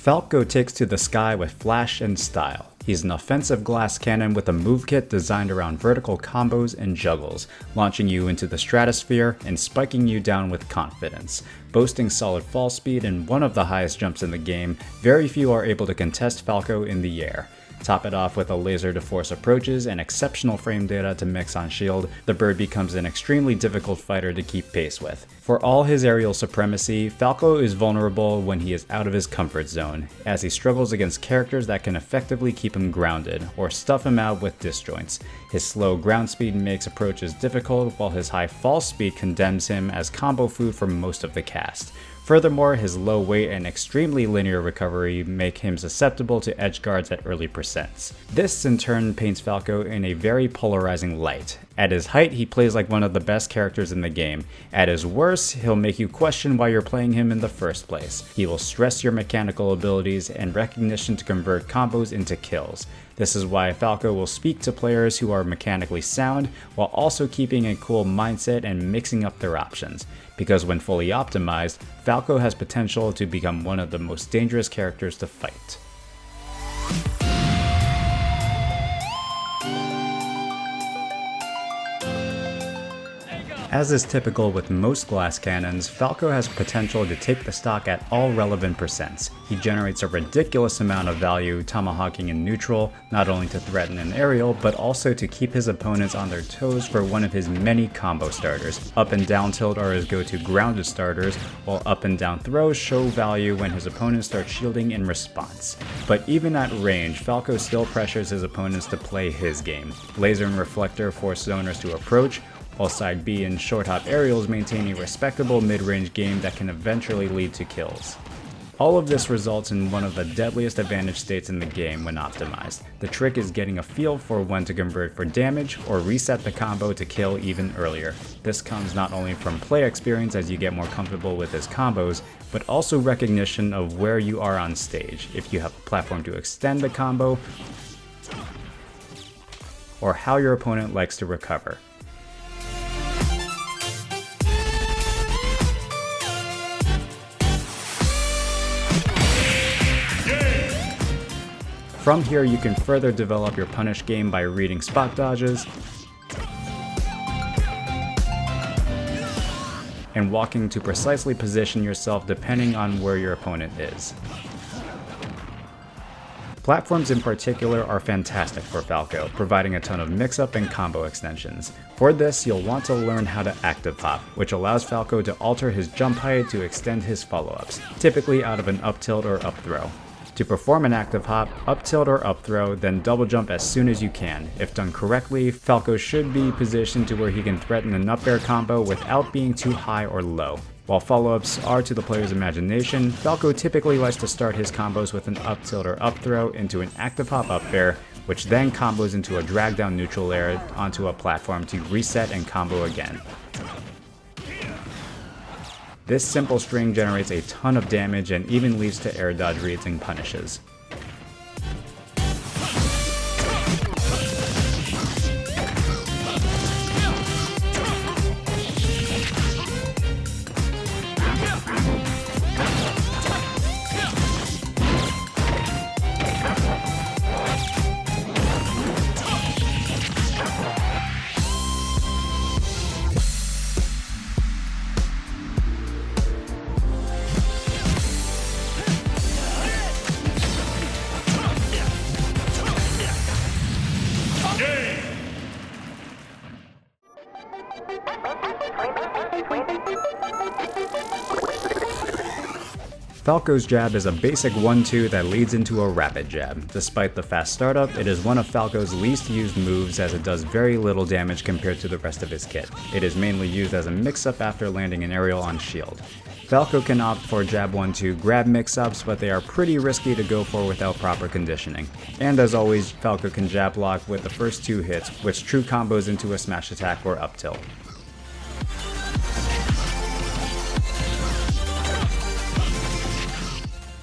Falco takes to the sky with flash and style. He's an offensive glass cannon with a move kit designed around vertical combos and juggles, launching you into the stratosphere and spiking you down with confidence. Boasting solid fall speed and one of the highest jumps in the game, very few are able to contest Falco in the air. Top it off with a laser to force approaches and exceptional frame data to mix on shield, the bird becomes an extremely difficult fighter to keep pace with. For all his aerial supremacy, Falco is vulnerable when he is out of his comfort zone, as he struggles against characters that can effectively keep him grounded, or stuff him out with disjoints. His slow ground speed makes approaches difficult, while his high fall speed condemns him as combo food for most of the cast. Furthermore, his low weight and extremely linear recovery make him susceptible to edge guards at early percents. This in turn paints Falco in a very polarizing light. At his height, he plays like one of the best characters in the game. At his worst, he'll make you question why you're playing him in the first place. He will stress your mechanical abilities and recognition to convert combos into kills. This is why Falco will speak to players who are mechanically sound while also keeping a cool mindset and mixing up their options. Because when fully optimized, Falco has potential to become one of the most dangerous characters to fight. As is typical with most glass cannons, Falco has potential to take the stock at all relevant percents. He generates a ridiculous amount of value tomahawking in neutral, not only to threaten an aerial, but also to keep his opponents on their toes for one of his many combo starters. Up and down tilt are his go-to grounded starters, while up and down throws show value when his opponents start shielding in response. But even at range, Falco still pressures his opponents to play his game. Laser and reflector force zoners to approach, while side B and short hop aerials maintain a respectable mid-range game that can eventually lead to kills. All of this results in one of the deadliest advantage states in the game when optimized. The trick is getting a feel for when to convert for damage or reset the combo to kill even earlier. This comes not only from play experience as you get more comfortable with his combos, but also recognition of where you are on stage, if you have a platform to extend the combo, or how your opponent likes to recover. From here, you can further develop your punish game by reading spot dodges and walking to precisely position yourself depending on where your opponent is. Platforms in particular are fantastic for Falco, providing a ton of mix-up and combo extensions. For this, you'll want to learn how to active hop, which allows Falco to alter his jump height to extend his follow-ups, typically out of an up tilt or up throw. To perform an active hop, up tilt or up throw, then double jump as soon as you can. If done correctly, Falco should be positioned to where he can threaten an up air combo without being too high or low. While follow-ups are to the player's imagination, Falco typically likes to start his combos with an up tilt or up throw into an active hop up air, which then combos into a drag down neutral air onto a platform to reset and combo again. This simple string generates a ton of damage and even leads to air dodge reads and punishes. Falco's jab is a basic 1-2 that leads into a rapid jab. Despite the fast startup, it is one of Falco's least used moves as it does very little damage compared to the rest of his kit. It is mainly used as a mix-up after landing an aerial on shield. Falco can opt for jab 1-2 grab mix-ups, but they are pretty risky to go for without proper conditioning. And as always, Falco can jab block with the first 2 hits, which true combos into a smash attack or up tilt.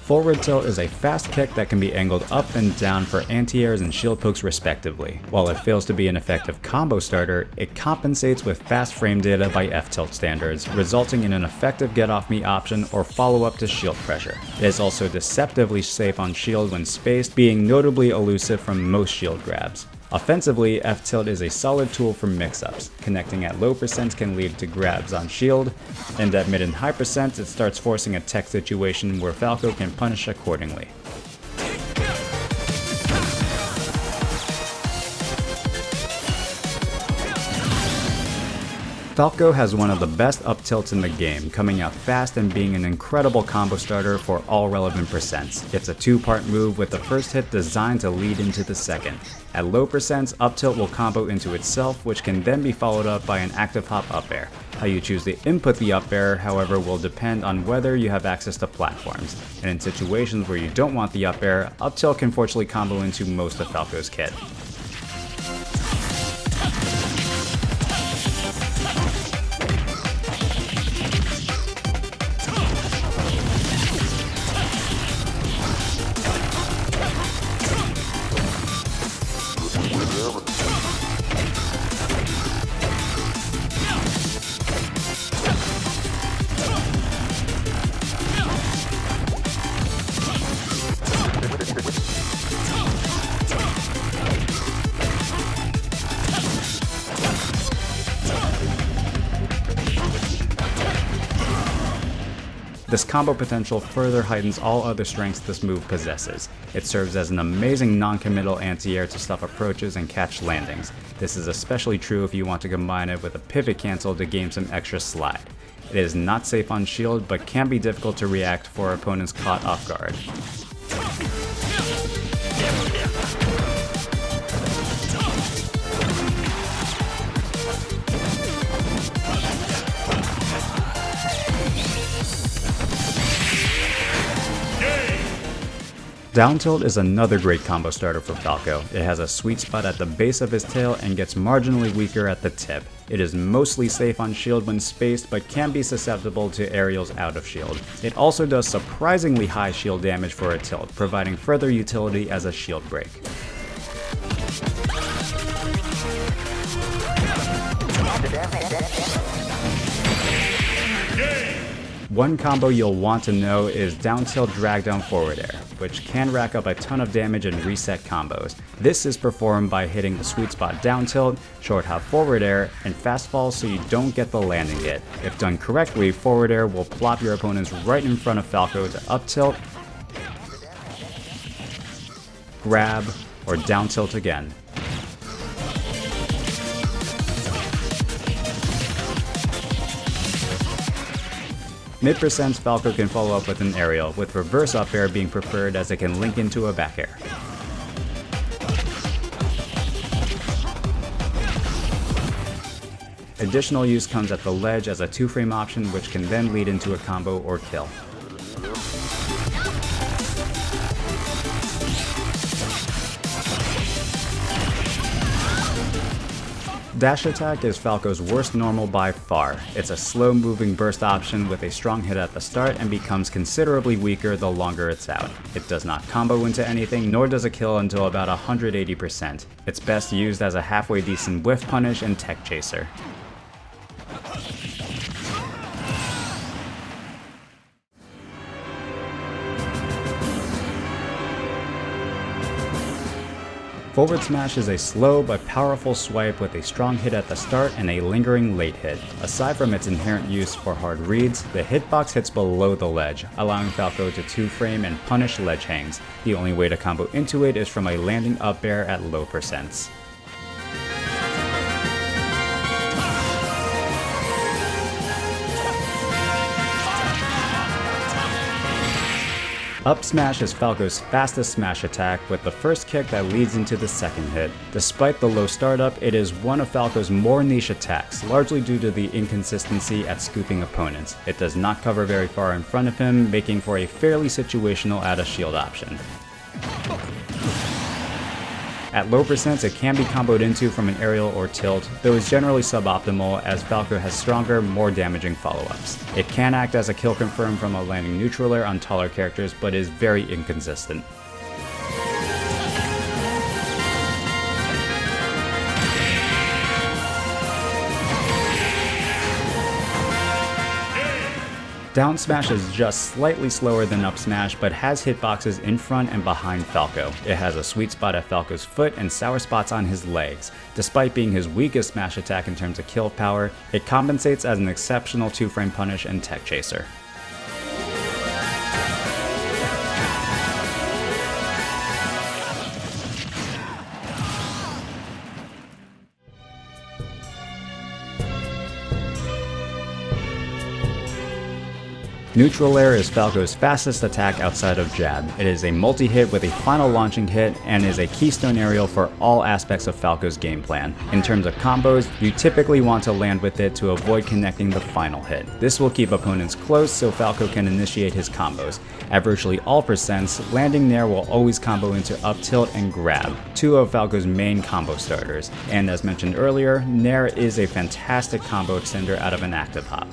Forward tilt is a fast kick that can be angled up and down for anti-airs and shield pokes respectively. While it fails to be an effective combo starter, it compensates with fast frame data by F-tilt standards, resulting in an effective get off me option or follow-up to shield pressure. It is also deceptively safe on shield when spaced, being notably elusive from most shield grabs. Offensively, F-tilt is a solid tool for mix-ups. Connecting at low percents can lead to grabs on shield, and at mid and high percents it starts forcing a tech situation where Falco can punish accordingly. Falco has one of the best up tilts in the game, coming out fast and being an incredible combo starter for all relevant percents. It's a two-part move with the first hit designed to lead into the second. At low percents, up tilt will combo into itself, which can then be followed up by an active hop up air. How you choose to input the up air, however, will depend on whether you have access to platforms, and in situations where you don't want the up air, up tilt can fortunately combo into most of Falco's kit. This combo potential further heightens all other strengths this move possesses. It serves as an amazing non-committal anti-air to stop approaches and catch landings. This is especially true if you want to combine it with a pivot cancel to gain some extra slide. It is not safe on shield, but can be difficult to react for opponents caught off guard. Down tilt is another great combo starter for Falco. It has a sweet spot at the base of his tail and gets marginally weaker at the tip. It is mostly safe on shield when spaced, but can be susceptible to aerials out of shield. It also does surprisingly high shield damage for a tilt, providing further utility as a shield break. One combo you'll want to know is down tilt drag down forward air, which can rack up a ton of damage in reset combos. This is performed by hitting the sweet spot down tilt, short hop forward air, and fast fall so you don't get the landing hit. If done correctly, forward air will plop your opponents right in front of Falco to up tilt, grab, or down tilt again. Mid percents, Falco can follow up with an aerial, with reverse up air being preferred as it can link into a back air. Additional use comes at the ledge as a 2-frame option, which can then lead into a combo or kill. Dash attack is Falco's worst normal by far. It's a slow-moving burst option with a strong hit at the start and becomes considerably weaker the longer it's out. It does not combo into anything, nor does it kill until about 180%. It's best used as a halfway decent whiff punish and tech chaser. Forward smash is a slow but powerful swipe with a strong hit at the start and a lingering late hit. Aside from its inherent use for hard reads, the hitbox hits below the ledge, allowing Falco to 2-frame and punish ledge hangs. The only way to combo into it is from a landing up air at low percents. Up smash is Falco's fastest smash attack with the first kick that leads into the second hit. Despite the low startup, it is one of Falco's more niche attacks, largely due to the inconsistency at scooping opponents. It does not cover very far in front of him, making for a fairly situational out of shield option. At low percents, it can be comboed into from an aerial or tilt, though is generally suboptimal as Falco has stronger, more damaging follow-ups. It can act as a kill confirm from a landing neutral air on taller characters, but is very inconsistent. Down smash is just slightly slower than up smash, but has hitboxes in front and behind Falco. It has a sweet spot at Falco's foot and sour spots on his legs. Despite being his weakest smash attack in terms of kill power, it compensates as an exceptional 2-frame punish and tech chaser. Neutral air is Falco's fastest attack outside of jab. It is a multi-hit with a final launching hit and is a keystone aerial for all aspects of Falco's game plan. In terms of combos, you typically want to land with it to avoid connecting the final hit. This will keep opponents close so Falco can initiate his combos. At virtually all percents, landing Nair will always combo into up tilt and grab, two of Falco's main combo starters. And as mentioned earlier, Nair is a fantastic combo extender out of an active hop.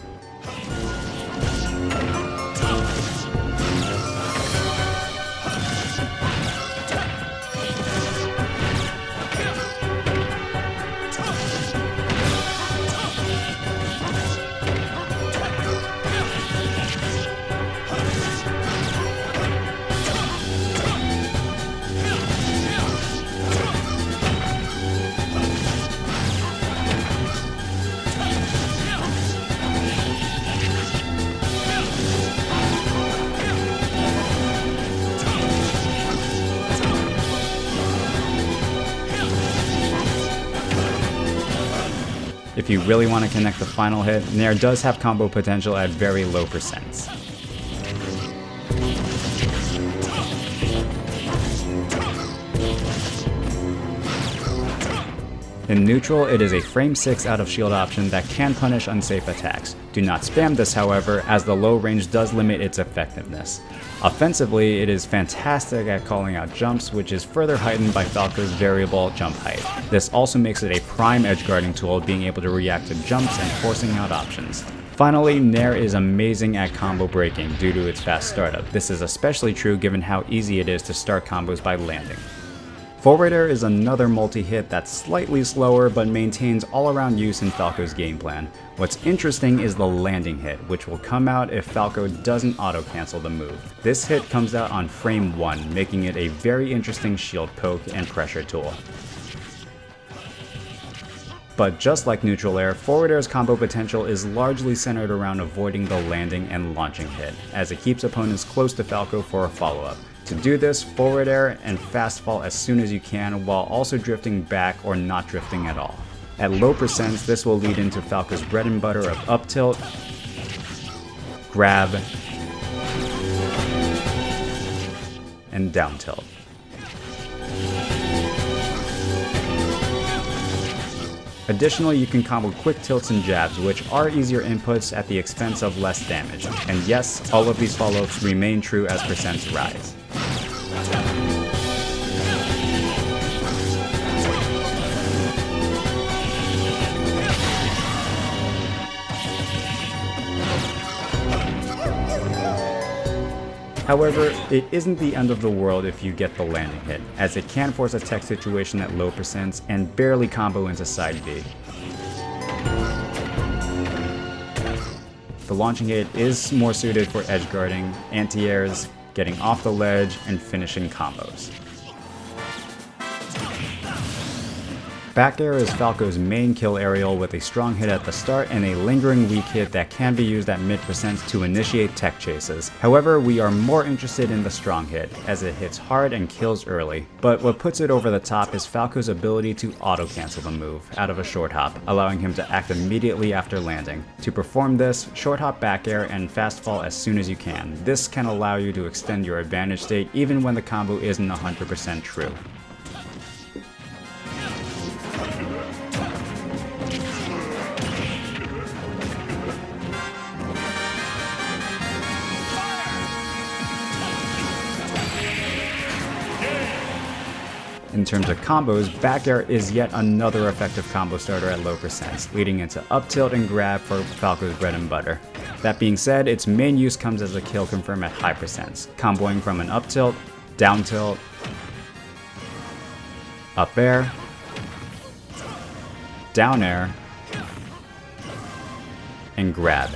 If you really want to connect the final hit, Nair does have combo potential at very low percents. In neutral, it is a frame 6 out of shield option that can punish unsafe attacks. Do not spam this, however, as the low range does limit its effectiveness. Offensively, it is fantastic at calling out jumps, which is further heightened by Falco's variable jump height. This also makes it a prime edge guarding tool, being able to react to jumps and forcing out options. Finally, Nair is amazing at combo breaking due to its fast startup. This is especially true given how easy it is to start combos by landing. Forward air is another multi-hit that's slightly slower but maintains all-around use in Falco's game plan. What's interesting is the landing hit, which will come out if Falco doesn't auto-cancel the move. This hit comes out on frame 1, making it a very interesting shield poke and pressure tool. But just like neutral air, forward air's combo potential is largely centered around avoiding the landing and launching hit, as it keeps opponents close to Falco for a follow-up. To do this, forward air and fast fall as soon as you can while also drifting back or not drifting at all. At low percents, this will lead into Falco's bread and butter of up tilt, grab, and down tilt. Additionally, you can combo quick tilts and jabs, which are easier inputs at the expense of less damage. And yes, all of these follow-ups remain true as percents rise. However, it isn't the end of the world if you get the landing hit, as it can force a tech situation at low percents and barely combo into side B. The launching hit is more suited for edge guarding, anti-airs, getting off the ledge, and finishing combos. Back air is Falco's main kill aerial with a strong hit at the start and a lingering weak hit that can be used at mid percents to initiate tech chases. However, we are more interested in the strong hit, as it hits hard and kills early. But what puts it over the top is Falco's ability to auto-cancel the move out of a short hop, allowing him to act immediately after landing. To perform this, short hop back air and fast fall as soon as you can. This can allow you to extend your advantage state even when the combo isn't 100% true. In terms of combos, back air is yet another effective combo starter at low percents, leading into up tilt and grab for Falco's bread and butter. That being said, its main use comes as a kill confirm at high percents, comboing from an up tilt, down tilt, up air, down air, and grab.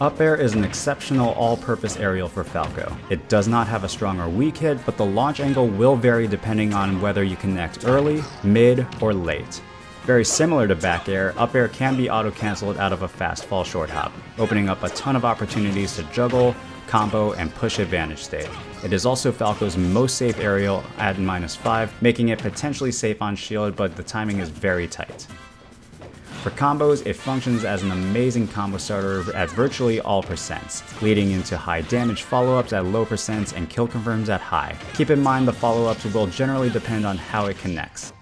Up air is an exceptional all-purpose aerial for Falco. It does not have a strong or weak hit, but the launch angle will vary depending on whether you connect early, mid, or late. Very similar to back air, up air can be auto-cancelled out of a fast fall short hop, opening up a ton of opportunities to juggle, combo, and push advantage state. It is also Falco's most safe aerial at -5, making it potentially safe on shield, but the timing is very tight. For combos, it functions as an amazing combo starter at virtually all percents, leading into high damage follow-ups at low percents and kill confirms at high. Keep in mind the follow-ups will generally depend on how it connects.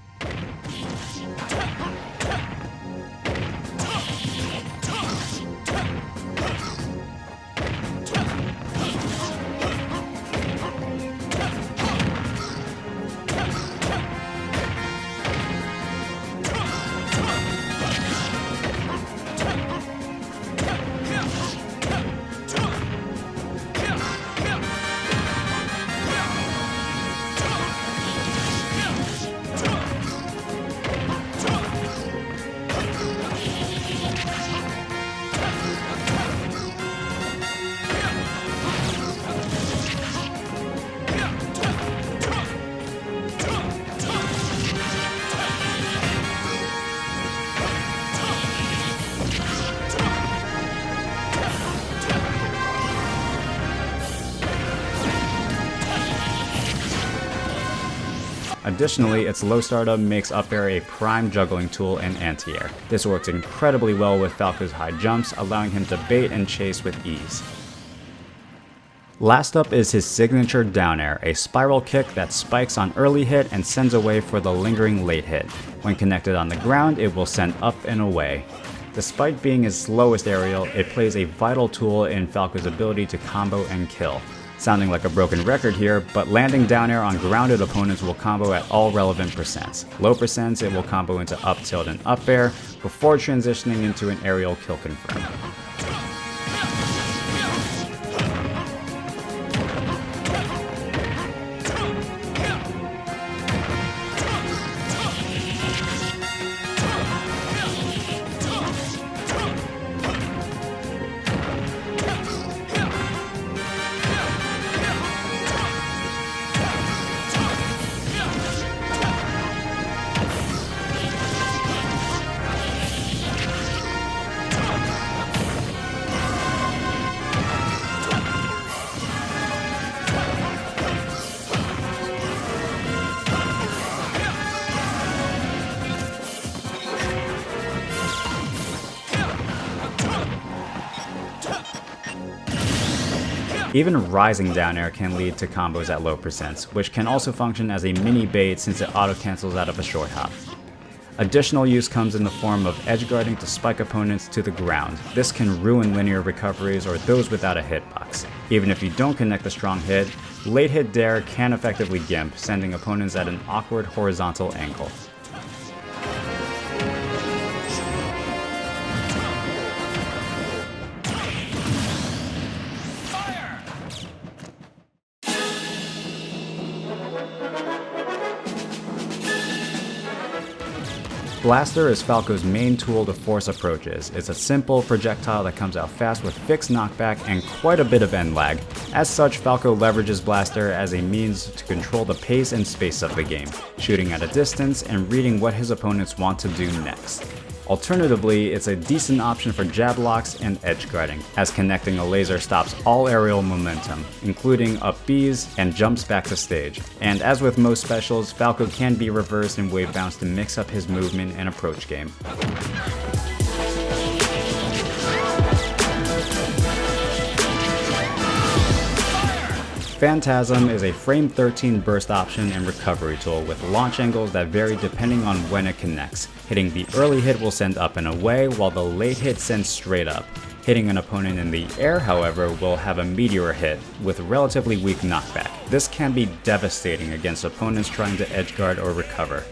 Additionally, its low startup makes up air a prime juggling tool and anti-air. This works incredibly well with Falco's high jumps, allowing him to bait and chase with ease. Last up is his signature down air, a spiral kick that spikes on early hit and sends away for the lingering late hit. When connected on the ground, it will send up and away. Despite being his slowest aerial, it plays a vital tool in Falco's ability to combo and kill. Sounding like a broken record here, but landing down air on grounded opponents will combo at all relevant percents. Low percents, it will combo into up tilt and up air, before transitioning into an aerial kill confirm. Even rising down air can lead to combos at low percents, which can also function as a mini bait since it auto-cancels out of a short hop. Additional use comes in the form of edge guarding to spike opponents to the ground. This can ruin linear recoveries or those without a hitbox. Even if you don't connect a strong hit, late hit dare can effectively gimp, sending opponents at an awkward horizontal angle. Blaster is Falco's main tool to force approaches. It's a simple projectile that comes out fast with fixed knockback and quite a bit of end lag. As such, Falco leverages Blaster as a means to control the pace and space of the game, shooting at a distance and reading what his opponents want to do next. Alternatively, it's a decent option for jab locks and edge guarding, as connecting a laser stops all aerial momentum, including up Bs and jumps back to stage. And as with most specials, Falco can be reversed and wave bounce to mix up his movement and approach game. Phantasm is a frame 13 burst option and recovery tool with launch angles that vary depending on when it connects. Hitting the early hit will send up and away, while the late hit sends straight up. Hitting an opponent in the air, however, will have a meteor hit with relatively weak knockback. This can be devastating against opponents trying to edgeguard or recover.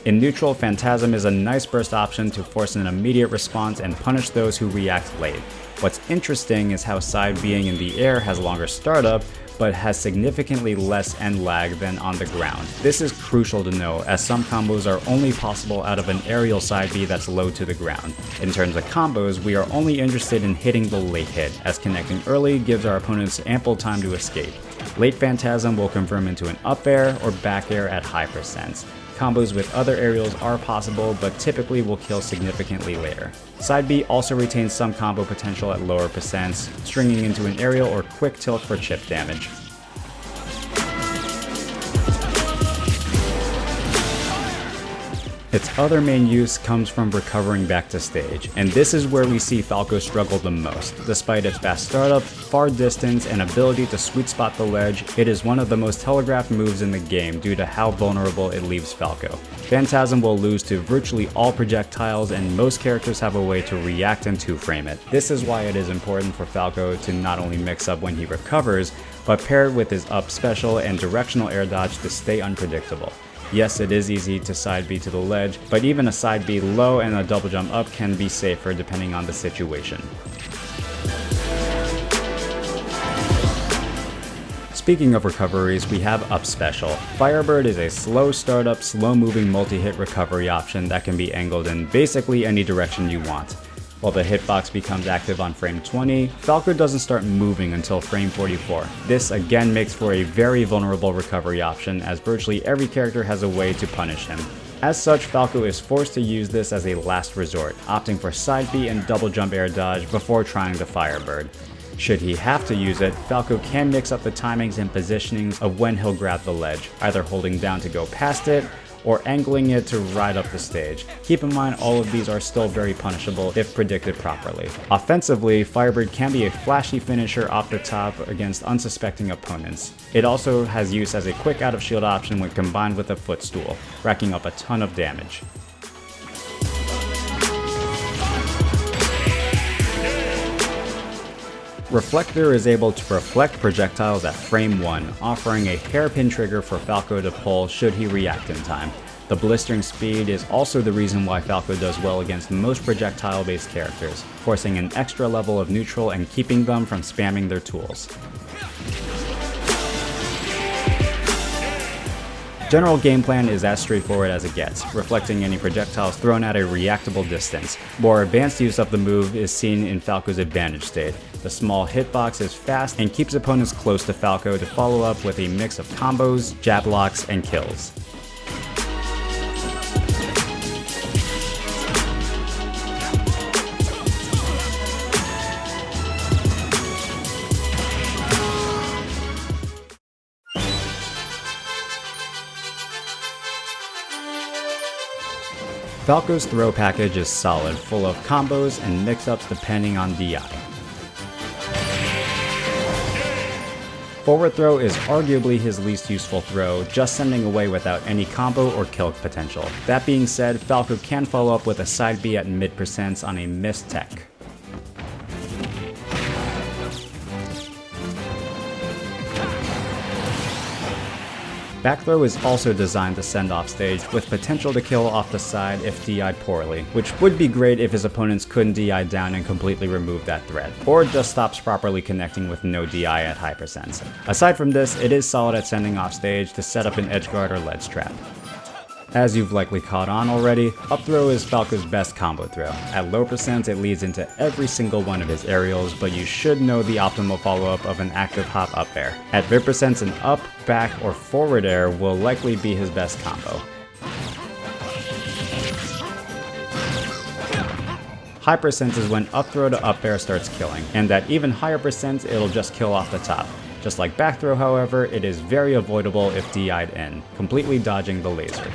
In neutral, Phantasm is a nice burst option to force an immediate response and punish those who react late. What's interesting is how side being in the air has longer startup, but has significantly less end lag than on the ground. This is crucial to know, as some combos are only possible out of an aerial side B that's low to the ground. In terms of combos, we are only interested in hitting the late hit, as connecting early gives our opponents ample time to escape. Late Phantasm will confirm into an up air or back air at high percents. Combos with other aerials are possible, but typically will kill significantly later. Side B also retains some combo potential at lower percents, stringing into an aerial or quick tilt for chip damage. Its other main use comes from recovering back to stage, and this is where we see Falco struggle the most. Despite its fast startup, far distance, and ability to sweet spot the ledge, it is one of the most telegraphed moves in the game due to how vulnerable it leaves Falco. Phantasm will lose to virtually all projectiles, and most characters have a way to react and two-frame it. This is why it is important for Falco to not only mix up when he recovers, but pair it with his up special and directional air dodge to stay unpredictable. Yes, it is easy to side B to the ledge, but even a side B low and a double jump up can be safer depending on the situation. Speaking of recoveries, we have Up Special. Firebird is a slow startup, slow moving multi-hit recovery option that can be angled in basically any direction you want. While the hitbox becomes active on frame 20, Falco doesn't start moving until frame 44. This again makes for a very vulnerable recovery option, as virtually every character has a way to punish him. As such, Falco is forced to use this as a last resort, opting for side B and double jump air dodge before trying the Firebird. Should he have to use it, Falco can mix up the timings and positionings of when he'll grab the ledge, either holding down to go past it, or angling it to ride up the stage. Keep in mind, all of these are still very punishable if predicted properly. Offensively, Firebird can be a flashy finisher off the top against unsuspecting opponents. It also has use as a quick out of shield option when combined with a footstool, racking up a ton of damage. Reflector is able to reflect projectiles at frame 1, offering a hairpin trigger for Falco to pull should he react in time. The blistering speed is also the reason why Falco does well against most projectile-based characters, forcing an extra level of neutral and keeping them from spamming their tools. General game plan is as straightforward as it gets, reflecting any projectiles thrown at a reactable distance. More advanced use of the move is seen in Falco's advantage state. The small hitbox is fast and keeps opponents close to Falco to follow up with a mix of combos, jab locks, and kills. Falco's throw package is solid, full of combos and mix-ups depending on DI. Forward throw is arguably his least useful throw, just sending away without any combo or kill potential. That being said, Falco can follow up with a side B at mid percents on a missed tech. Back throw is also designed to send off stage, with potential to kill off the side if DI'd poorly, which would be great if his opponents couldn't DI down and completely remove that threat, or just stops properly connecting with no DI at high percents. Aside from this, it is solid at sending off stage to set up an edgeguard or ledge trap. As you've likely caught on already, up throw is Falco's best combo throw. At low percents, it leads into every single one of his aerials, but you should know the optimal follow-up of an active hop up air. At mid percents, an up, back, or forward air will likely be his best combo. High percents is when up throw to up air starts killing, and at even higher percents, it'll just kill off the top. Just like back throw, however, it is very avoidable if DI'd in, completely dodging the laser.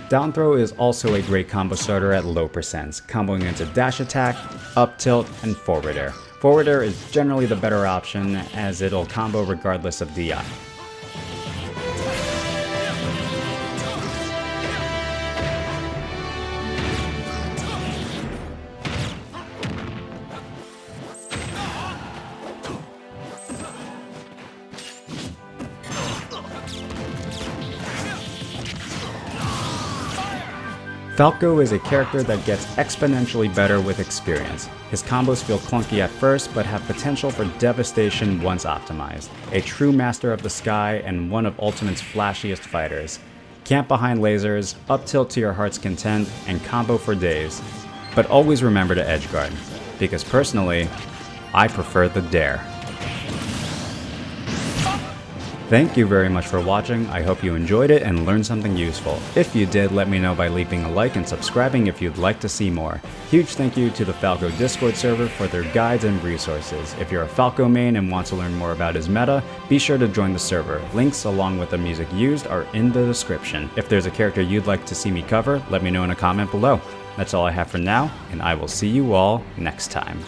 Down throw is also a great combo starter at low percents, comboing into dash attack, up tilt, and forward air. Forward air is generally the better option as it'll combo regardless of DI. Falco is a character that gets exponentially better with experience. His combos feel clunky at first, but have potential for devastation once optimized. A true master of the sky and one of Ultimate's flashiest fighters. Camp behind lasers, up tilt to your heart's content, and combo for days. But always remember to edgeguard, because personally, I prefer the dare. Thank you very much for watching. I hope you enjoyed it and learned something useful. If you did, let me know by leaving a like and subscribing if you'd like to see more. Huge thank you to the Falco Discord server for their guides and resources. If you're a Falco main and want to learn more about his meta, be sure to join the server. Links along with the music used are in the description. If there's a character you'd like to see me cover, let me know in a comment below. That's all I have for now, and I will see you all next time.